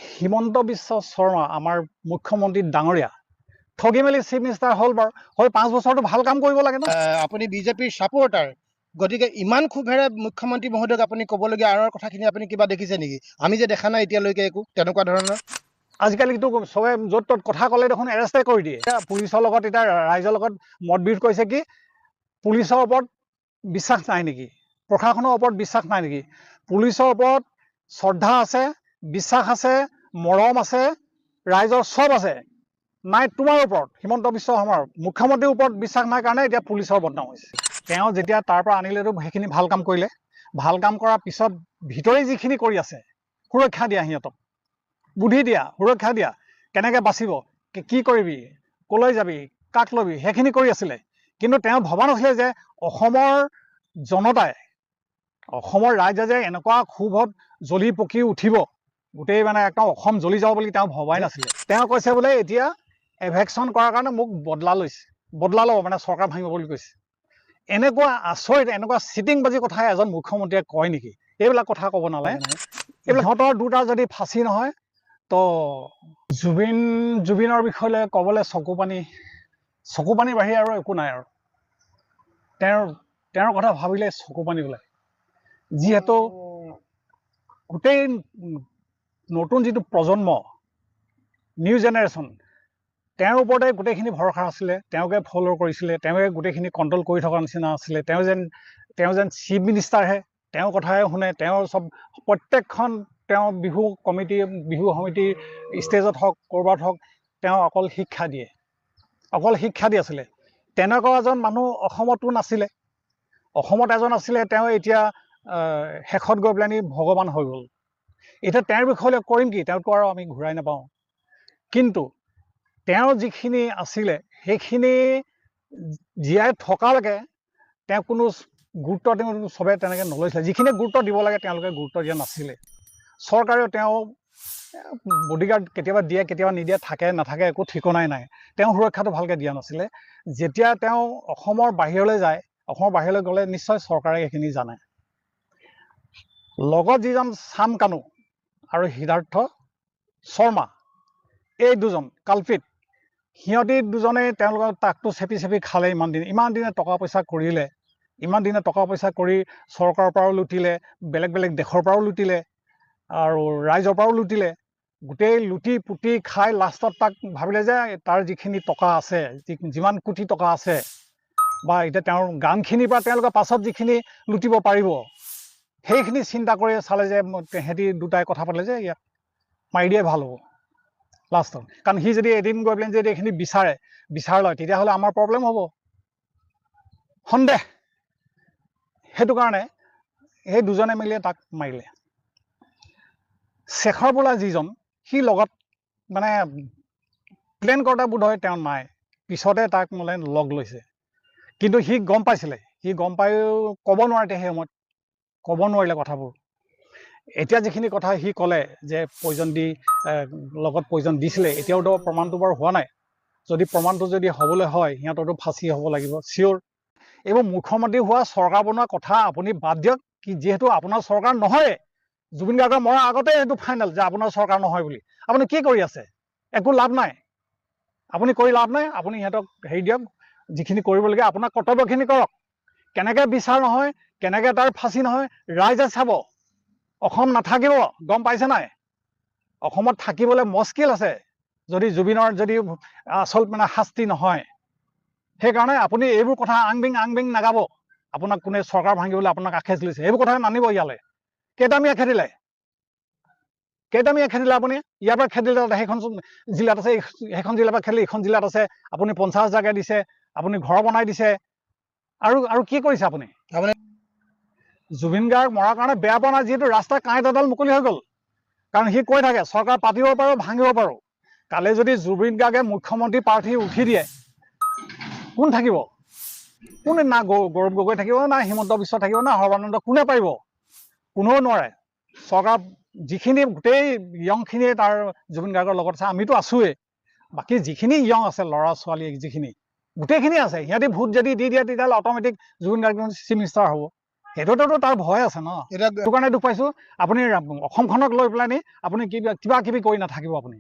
হিমন্ত বিশ্ব শৰ্মা আমাৰ মুখ্যমন্ত্ৰী ডাঙৰীয়া ঠগি মেলি চিফ মিনিষ্টাৰ হ'ল বাৰু হয় 5 বছৰটো ভাল কাম কৰিব লাগে ন আপুনি বিজেপিৰ ছাপোৰ্টাৰ গতিকে ইমান ক্ষোভেৰে মুখ্যমন্ত্ৰী মহোদয়ক আপুনি ক'বলগীয়া আঁৰৰ কথাখিনি আপুনি কিবা দেখিছে নেকি আমি যে দেখা নাই এতিয়ালৈকে একো তেনেকুৱা ধৰণৰ আজিকালিতো চবে য'ত ত'ত কথা ক'লে দেখোন এৰেষ্টে কৰি দিয়ে পুলিচৰ লগত এতিয়া ৰাইজৰ লগত মতবিৰোধ কৰিছে কি পুলিচৰ ওপৰত বিশ্বাস নাই নেকি প্ৰশাসনৰ ওপৰত বিশ্বাস নাই নেকি পুলিচৰ ওপৰত শ্ৰদ্ধা আছে বিশ্বাস আছে মৰম আছে ৰাইজৰ সব আছে নাই তোমাৰ ওপৰত হিমন্ত বিশ্ব শৰ্মাৰ মুখ্যমন্ত্ৰীৰ ওপৰত বিশ্বাস নাই কাৰণে এতিয়া পুলিচৰ বদনাম হৈছে তেওঁ যেতিয়া তাৰ পৰা আনিলেতো সেইখিনি ভাল কাম কৰিলে ভাল কাম কৰাৰ পিছত ভিতৰি যিখিনি কৰি আছে সুৰক্ষা দিয়া সিহঁতক বুদ্ধি দিয়া সুৰক্ষা দিয়া কেনেকৈ বাচিব কি কৰিবি কলৈ যাবি কাক ল'বি সেইখিনি কৰি আছিলে কিন্তু তেওঁ ভবা নাছিলে যে অসমৰ জনতাই অসমৰ ৰাইজে যে এনেকুৱা ক্ষোভত জ্বলি পকি উঠিব গোটেই মানে একদম অসম জ্বলি যাব বুলি তেওঁ ভবাই নাছিলে তেওঁ কৈছে বোলে এতিয়া এভেকশ্যন কৰাৰ কাৰণে মোক বদলা ল'ব মানে চৰকাৰ ভাঙিব বুলি কৈছে এনেকুৱা আচৰিত এনেকুৱা চিটিংবাজি কথা এজন মুখ্যমন্ত্ৰীয়ে কয় নেকি এইবিলাক কথা ক'ব নালাগে এইবিলাক সিহঁতৰ দুটা যদি ফাঁচি নহয় তো জুবিনৰ বিষয়লৈ ক'বলৈ চকু পানী বাঢ়ি আৰু একো নাই আৰু তেওঁৰ কথা ভাবিলে চকু পানী ওলায় যিহেতু গোটেই নতুন যিটো প্ৰজন্ম নিউ জেনেৰেশ্যন তেওঁৰ ওপৰতে গোটেইখিনি ভৰসা আছিলে তেওঁকে ফ'ল' কৰিছিলে তেওঁকে গোটেইখিনি কণ্ট্ৰল কৰি থকা নিচিনা আছিলে তেওঁ যেন চিফ মিনিষ্টাৰহে তেওঁৰ কথাই শুনে তেওঁৰ চব প্ৰত্যেকখন তেওঁ বিহু সমিতিৰ ষ্টেজত হওক ক'ৰবাত হওক তেওঁ অকল শিক্ষা দি আছিলে তেনেকুৱা এজন মানুহ অসমতো নাছিলে অসমত এজন আছিলে তেওঁ এতিয়া শেষত গৈ পেলানি ভগৱান হৈ গ'ল এতিয়া তেওঁৰ বিষয়লৈ কৰিম কি তেওঁতো আৰু আমি ঘূৰাই নাপাওঁ কিন্তু তেওঁ যিখিনি আছিলে সেইখিনি জীয়াই থকালৈকে তেওঁ কোনো গুৰুত্ব চবে তেনেকৈ নলৈছিলে যিখিনি গুৰুত্ব দিব লাগে তেওঁলোকে গুৰুত্ব দিয়া নাছিলে চৰকাৰেও তেওঁ বডিগাৰ্ড কেতিয়াবা দিয়ে কেতিয়াবা নিদিয়ে থাকে নাথাকে একো ঠিকনাই নাই তেওঁ সুৰক্ষাটো ভালকৈ দিয়া নাছিলে যেতিয়া তেওঁ অসমৰ বাহিৰলৈ যায় অসমৰ বাহিৰলৈ গ'লে নিশ্চয় চৰকাৰে এইখিনি জানে লগত যিজন চাম কানু আৰু সিদ্ধাৰ্থ শৰ্মা এই দুজন কালপিত সিহঁতি দুজনেই তেওঁলোকৰ তাকটো চেপি খালে ইমান দিনে টকা পইচা কৰিলে ইমান দিনে টকা পইচা কৰি চৰকাৰৰ পৰাও লুটিলে বেলেগ দেশৰ পৰাও লুটিলে আৰু ৰাইজৰ পৰাও লুটিলে গোটেই লুটি পুতি খাই লাষ্টত তাক ভাবিলে যে তাৰ যিখিনি টকা আছে যিমান কোটি টকা আছে বা এতিয়া তেওঁৰ গানখিনিৰ পৰা তেওঁলোকে পাছত যিখিনি লুটিব পাৰিব সেইখিনি চিন্তা কৰি চালে যে সিহঁতি দুটাই কথা পাতিলে যে ইয়াক মাৰি দিয়ে ভাল হ'ব লাষ্টত কাৰণ সি যদি এদিন গৈ পেলাই যদি এইখিনি বিচাৰ লয় তেতিয়াহ'লে আমাৰ প্ৰব্লেম হ'ব সন্দেহ সেইটো কাৰণে সেই দুজনে মিলিয়ে তাক মাৰিলে শেখৰ বোলা যিজন সি লগত মানে প্লেন কৰোঁতে বোধহয় তেওঁ নাই পিছতে তাক মানে লগ লৈছে কিন্তু সি গম পাইছিলে সি গম পায়ো ক'ব নোৱাৰে সেই সময়ত ক'ব নোৱাৰিলে কথাবোৰ এতিয়া যিখিনি কথা সি ক'লে যে লগত পয়জন দিছিলে এতিয়াওতো প্ৰমাণটো বাৰু হোৱা নাই যদি প্ৰমাণটো যদি হ'বলৈ হয় সিহঁতৰতো ফাঁচি হ'ব লাগিব চিয়'ৰ এইবোৰ মুখ্যমন্ত্ৰী হোৱা চৰকাৰ বনোৱা কথা আপুনি বাদ দিয়ক কি যিহেতু আপোনাৰ চৰকাৰ নহয় জুবিন গাৰ্গৰ মৰাৰ আগতে এইটো ফাইনেল যে আপোনাৰ চৰকাৰ নহয় বুলি আপুনি কি কৰি আছে একো লাভ নাই আপুনি কৰি লাভ নাই আপুনি সিহঁতক হেৰি দিয়ক যিখিনি কৰিবলগীয়া আপোনাৰ কৰ্তব্যখিনি কৰক কেনেকৈ বিচাৰ নহয় কেনেকৈ তাৰ ফাঁচি নহয় ৰাইজে চাব অসম নাথাকিব গম পাইছে নাই অসমত থাকিবলৈ মুস্কিল আছে যদি জুবিনৰ যদি আচল মানে শাস্তি নহয় সেইকাৰণে আপুনি এইবোৰ কথা আংবিং নাগাব আপোনাক কোনে চৰকাৰ ভাঙিবলৈ আপোনাক আখেজ লৈছে এইবোৰ কথা নানিব ইয়ালৈ কেইটামিয়া খেদিলে আপুনি ইয়াৰ পৰা খেদিলে সেইখন জিলাত আছে সেইখন জিলাৰ পৰা খেদিলে এইখন জিলাত আছে আপুনি 50,000 দিছে আপুনি ঘৰ বনাই দিছে আৰু কি কৰিছে আপুনি জুবিন গাৰ্গ মৰাৰ কাৰণে বেয়া পোৱা নাই যিহেতু ৰাস্তা কাঁইট এডাল মুকলি হৈ গ'ল কাৰণ সি কৈ থাকে চৰকাৰ পাতিব পাৰোঁ ভাঙিব পাৰোঁ কালি যদি জুবিন গাৰ্গে মুখ্যমন্ত্ৰী প্ৰাৰ্থী উঠি দিয়ে কোন থাকিব কোনে না গৌৰৱ গগৈ থাকিব না হিমন্ত বিশ্ব থাকিব না সৰ্বানন্দ কোনে পাৰিব কোনেও নোৱাৰে চৰকাৰ যিখিনি গোটেই য়ংখিনিয়ে তাৰ জুবিন গাৰ্গৰ লগত আছে আমিতো আছোৱেই বাকী যিখিনি য়ং আছে ল'ৰা ছোৱালী যিখিনি গোটেইখিনি আছে সিহঁতি ভোট যদি দি দিয়ে তেতিয়াহ'লে automatic Zubeen Garg chief minister হ'ব সেইটোতো তাৰ ভয় আছে ন, এতিয়া সেইটো কাৰণে দুখ পাইছো। আপুনি অসমখনক লৈ পেলাই নি আপুনি কিবা কিবি কৰি নাথাকিব আপুনি।